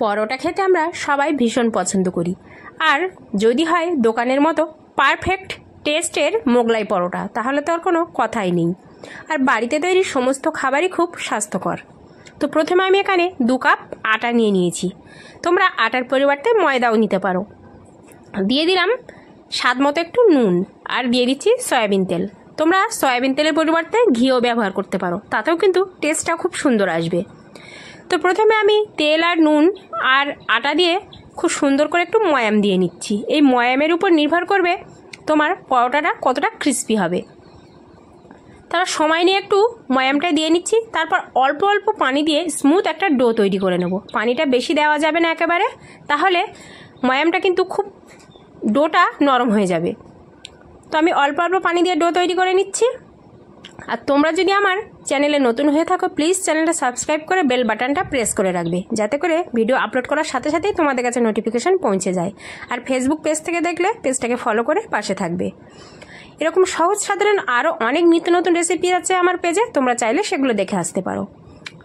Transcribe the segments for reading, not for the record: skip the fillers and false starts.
পরোটা খেতে আমরা সবাই ভীষণ পছন্দ করি, আর যদি হয় দোকানের মতো পারফেক্ট টেস্টের মোগলাই পরোটা তাহলে তো আর কোনো কথাই নেই। আর বাড়িতে তৈরি সমস্ত খাবারই খুব স্বাস্থ্যকর। তো প্রথমে আমি এখানে 2 কাপ আটা নিয়ে নিয়েছি। তোমরা আটার পরিবর্তে ময়দাও নিতে পারো। দিয়ে দিলাম স্বাদ মতো একটু নুন, আর দিয়ে দিচ্ছি সয়াবিন তেল। তোমরা সয়াবিন তেলের পরিবর্তে ঘিও ব্যবহার করতে পারো, তাতেও কিন্তু টেস্টটা খুব সুন্দর আসবে। তো প্রথমে আমি তেল আর নুন আর আটা দিয়ে খুব সুন্দর করে একটু ময়াম দিয়ে নিচ্ছি। এই ময়ামের উপর নির্ভর করবে তোমার পরোটাটা কতটা ক্রিস্পি হবে। তারপর সময় নিয়ে একটু ময়ামটা দিয়ে নিচ্ছি। তারপর অল্প অল্প পানি দিয়ে স্মুথ একটা ডো তৈরি করে নেব। পানিটা বেশি দেওয়া যাবে না একেবারে, তাহলে ময়ামটা কিন্তু খুব ডোটা নরম হয়ে যাবে। তো আমি অল্প অল্প পানি দিয়ে ডো তৈরি করে নিচ্ছি। আর তোমরা যদি আমার চ্যানেলে নতুন হয়ে থাকো, প্লিজ চ্যানেলটা সাবস্ক্রাইব করে বেল বাটনটা প্রেস করে রাখবে, যাতে করে ভিডিও আপলোড করার সাথে সাথেই তোমাদের কাছে নোটিফিকেশন পৌঁছে যায়। আর ফেসবুক পেজ থেকে দেখলে পেজটাকে ফলো করে পাশে থাকবে। এরকম সহজ সাধারণ আরও অনেক নিত্য নতুন রেসিপি আছে আমার পেজে, তোমরা চাইলে সেগুলো দেখে আসতে পারো।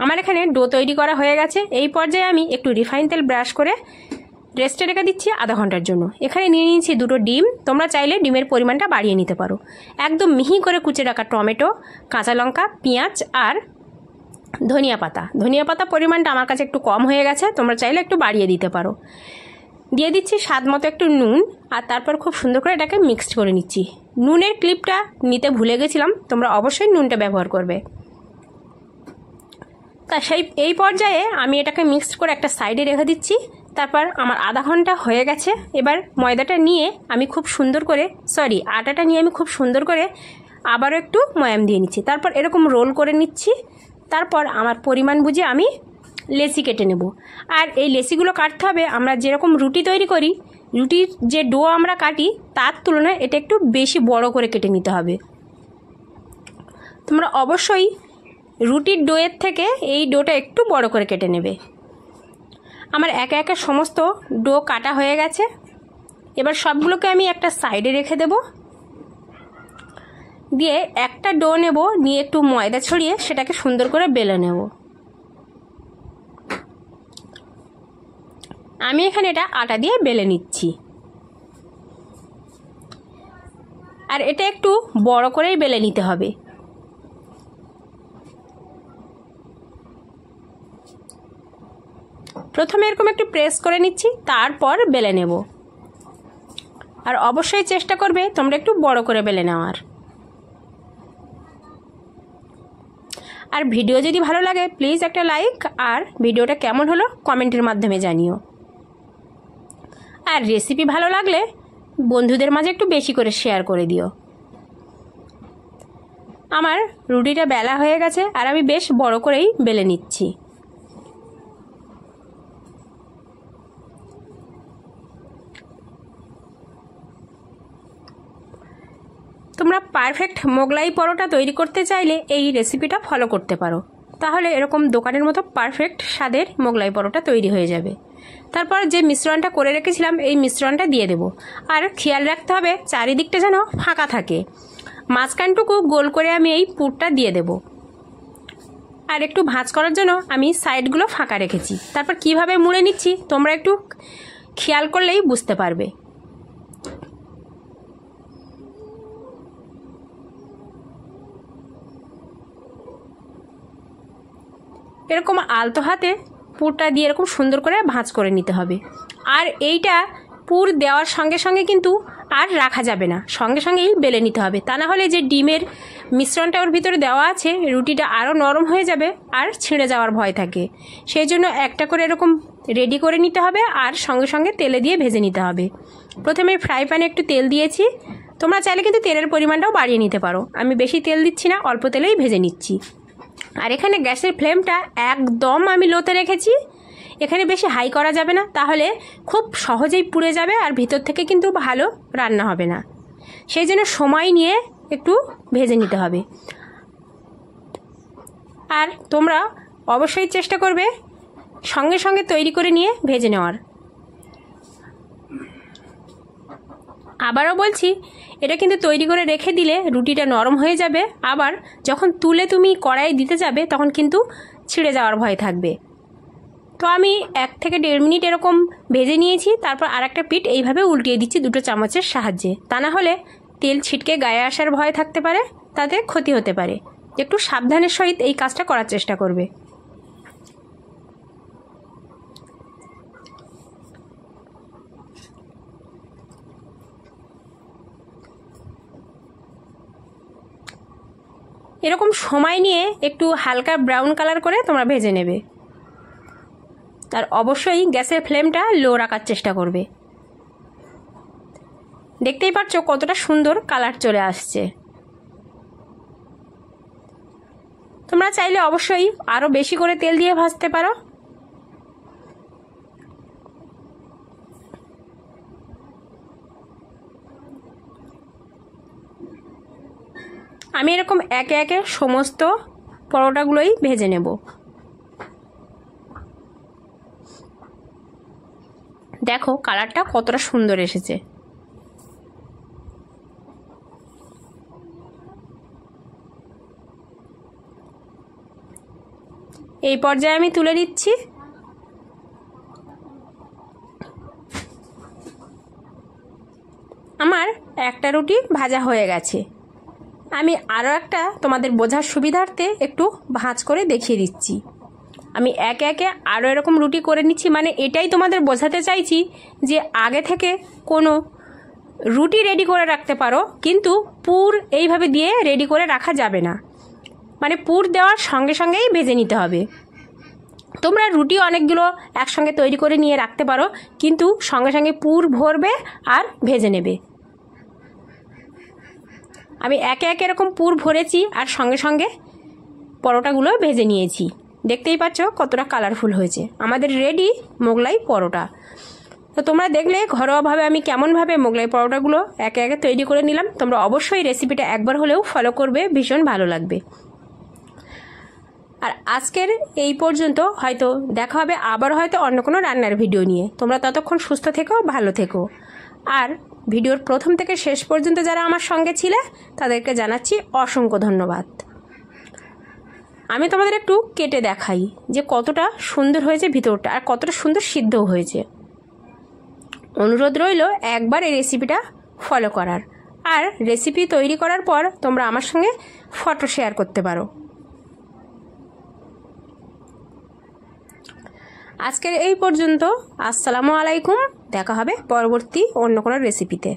আমার এখানে ডো তৈরি করা হয়ে গেছে। এই পর্যায়ে আমি একটু রিফাইন তেল ব্রাশ করে রেস্টে রেখে দিচ্ছি আধা ঘন্টার জন্য। এখানে নিয়ে নিয়েছি 2টো ডিম। তোমরা চাইলে ডিমের পরিমাণটা বাড়িয়ে নিতে পারো। একদম মিহি করে কুচে রাখা টমেটো, কাঁচা লঙ্কা, পেঁয়াজ আর ধনিয়া পাতা পরিমাণটা আমার কাছে একটু কম হয়ে গেছে, তোমরা চাইলে একটু বাড়িয়ে দিতে পারো। দিয়ে দিচ্ছি স্বাদ মতো একটু নুন, আর তারপর খুব সুন্দর করে এটাকে মিক্সড করে নিচ্ছি। নুনের ক্লিপটা নিতে ভুলে গেছিলাম, তোমরা অবশ্যই নুনটা ব্যবহার করবে। তা এই পর্যায়ে আমি এটাকে মিক্সড করে একটা সাইডে রেখে দিচ্ছি। তারপর আমার আধা ঘন্টা হয়ে গেছে। এবার ময়দাটা নিয়ে আমি খুব সুন্দর করে আটাটা নিয়ে আমি খুব সুন্দর করে আবারও একটু ময়াম দিয়ে নিচ্ছি। তারপর এরকম রোল করে নিচ্ছি। তারপর আমার পরিমাণ বুঝে আমি লেচি কেটে নেব। আর এই লেচিগুলো কাটতে হবে আমরা যেরকম রুটি তৈরি করি, রুটির যে ডো আমরা কাটি তার তুলনায় এটা একটু বেশি বড় করে কেটে নিতে হবে। তোমরা অবশ্যই রুটির ডোয়ের থেকে এই ডোটা একটু বড় করে কেটে নেবে। আমার একে একে সমস্ত ডো কাটা হয়ে গেছে। এবার সবগুলোকে আমি একটা সাইডে রেখে দেব। দিয়ে একটা ডো নেব, নিয়ে একটু ময়দা ছড়িয়ে সেটাকে সুন্দর করে বেলে নেব। আমি এখানে এটা আটা দিয়ে বেলে নিচ্ছি। আর এটা একটু বড় করেই বেলে নিতে হবে। প্রথমে এরকম একটু প্রেস করে নিচ্ছি, তারপর বেলে নেব। আর অবশ্যই চেষ্টা করবে তোমরা একটু বড় করে বেলে নেওয়ার। আর ভিডিও যদি ভালো লাগে প্লিজ একটা লাইক, আর ভিডিওটা কেমন হলো কমেন্টের মাধ্যমে জানিও। আর রেসিপি ভালো লাগলে বন্ধুদের মাঝে একটু বেশি করে শেয়ার করে দিও। আমার রুটিটা বেলা হয়ে গেছে, আর আমি বেশ বড় করেই বেলে নিচ্ছি। তোমরা পারফেক্ট মোগলাই পরোটা তৈরি করতে চাইলে এই রেসিপিটা ফলো করতে পারো, তাহলে এরকম দোকানের মতো পারফেক্ট স্বাদের মোগলাই পরোটা তৈরি হয়ে যাবে। তারপর যে মিশ্রণটা করে রেখেছিলাম এই মিশ্রণটা দিয়ে দেব। আর খেয়াল রাখতে হবে চারিদিকটা যেন ফাঁকা থাকে। মাঝখানটুকু গোল করে আমি এই পুরটা দিয়ে দেব। আর একটু ভাঁজ করার জন্য আমি সাইডগুলো ফাঁকা রেখেছি। তারপর কিভাবে মুড়ে নিচ্ছি তোমরা একটু খেয়াল করলেই বুঝতে পারবে। এরকম আলতো হাতে পুরটা দিয়ে এরকম সুন্দর করে ভাঁজ করে নিতে হবে। আর এইটা পুর দেওয়ার সঙ্গে সঙ্গে কিন্তু আর রাখা যাবে না, সঙ্গে সঙ্গেই বেলে নিতে হবে। তা না হলে যে ডিমের মিশ্রণটা ওর ভিতরে দেওয়া আছে রুটিটা আরও নরম হয়ে যাবে আর ছিঁড়ে যাওয়ার ভয় থাকে। সেই জন্য একটা করে এরকম রেডি করে নিতে হবে, আর সঙ্গে সঙ্গে তেলে দিয়ে ভেজে নিতে হবে। প্রথমে ফ্রাই প্যানে একটু তেল দিয়েছি, তোমরা চাইলে কিন্তু তেলের পরিমাণটাও বাড়িয়ে নিতে পারো। আমি বেশি তেল দিচ্ছি না, অল্প তেলেই ভেজে নিচ্ছি। আর এখানে গ্যাসের ফ্লেমটা একদম আমি লোতে রেখেছি। এখানে বেশি হাই করা যাবে না, তাহলে খুব সহজেই পুড়ে যাবে আর ভিতর থেকে কিন্তু ভালো রান্না হবে না। সেই জন্য সময় নিয়ে একটু ভেজে নিতে হবে। আর তোমরা অবশ্যই চেষ্টা করবে সঙ্গে সঙ্গে তৈরি করে নিয়ে ভেজে নেওয়ার। আবারও বলছি, এটা কিন্তু তৈরি করে রেখে দিলে রুটিটা নরম হয়ে যাবে, আবার যখন তুলে তুমি কড়াইয়ে দিতে যাবে তখন কিন্তু ছিঁড়ে যাওয়ার ভয় থাকবে। তো আমি 1 থেকে 1.5 মিনিট এরকম ভেজে নিয়েছি। তারপর আর একটা পিঠ এইভাবে উল্টিয়ে দিচ্ছি 2টো চামচের সাহায্যে। তা না হলে তেল ছিটকে গায়ে আসার ভয় থাকতে পারে, তাতে ক্ষতি হতে পারে। একটু সাবধানের সহিত এই কাজটা করার চেষ্টা করবে। এরকম সময় নিয়ে একটু হালকা ব্রাউন কালার করে তোমরা ভেজে নেবে। আর অবশ্যই গ্যাসের ফ্লেমটা লো রাখার চেষ্টা করবে। দেখতেই পাচ্ছ কতটা সুন্দর কালার চলে আসছে। তোমরা চাইলে অবশ্যই আরও বেশি করে তেল দিয়ে ভাজতে পারো। আমি এরকম একে একে সমস্ত পরোটাগুলোই ভেজে নেব। দেখো কালারটা কতটা সুন্দর এসেছে। এই পর্যায়ে আমি তুলে দিচ্ছি। আমার একটা রুটি ভাজা হয়ে গেছে। আমি আরও একটা তোমাদের বোঝার সুবিধার্থে একটু ভাঁজ করে দেখিয়ে দিচ্ছি। আমি একে একে আরও এরকম রুটি করে নিচ্ছি। মানে এটাই তোমাদের বোঝাতে চাইছি যে আগে থেকে কোনো রুটি রেডি করে রাখতে পারো, কিন্তু পুর এইভাবে দিয়ে রেডি করে রাখা যাবে না। মানে পুর দেওয়ার সঙ্গে সঙ্গেই ভেজে নিতে হবে। তোমরা রুটি অনেকগুলো একসঙ্গে তৈরি করে নিয়ে রাখতে পারো, কিন্তু সঙ্গে সঙ্গে পুর ভরবে আর ভেজে নেবে। আমি একে একে এরকম পুর ভরেছি আর সঙ্গে সঙ্গে পরোটাগুলো ভেজে নিয়েছি। দেখতেই পাচ্ছ কতটা কালারফুল হয়েছে আমাদের রেডি মোগলাই পরোটা। তো তোমরা দেখলে ঘরোয়াভাবে আমি কেমনভাবে মোগলাই পরোটাগুলো একে একে তৈরি করে নিলাম। তোমরা অবশ্যই রেসিপিটা একবার হলেও ফলো করবে, ভীষণ ভালো লাগবে। আর আজকের এই পর্যন্ত, হয়তো দেখা হবে আবার হয়তো অন্য কোনো রান্নার ভিডিও নিয়ে। তোমরা ততক্ষণ সুস্থ থেকো, ভালো থেকো। আর ভিডিওর প্রথম থেকে শেষ পর্যন্ত যারা আমার সঙ্গে ছিলে তাদেরকে জানাচ্ছি অসংখ্য ধন্যবাদ। আমি তোমাদের একটু কেটে দেখাই যে কতটা সুন্দর হয়েছে ভিতরটা আর কতটা সুন্দর সিদ্ধও হয়েছে। অনুরোধ রইল একবার এই রেসিপিটা ফলো করার। আর রেসিপি তৈরি করার পর তোমরা আমার সঙ্গে ফটো শেয়ার করতে পারো। আজকের এই পর্যন্ত। আসসালামু আলাইকুম। দেখা হবে পরবর্তী অন্য কোনো রেসিপিতে।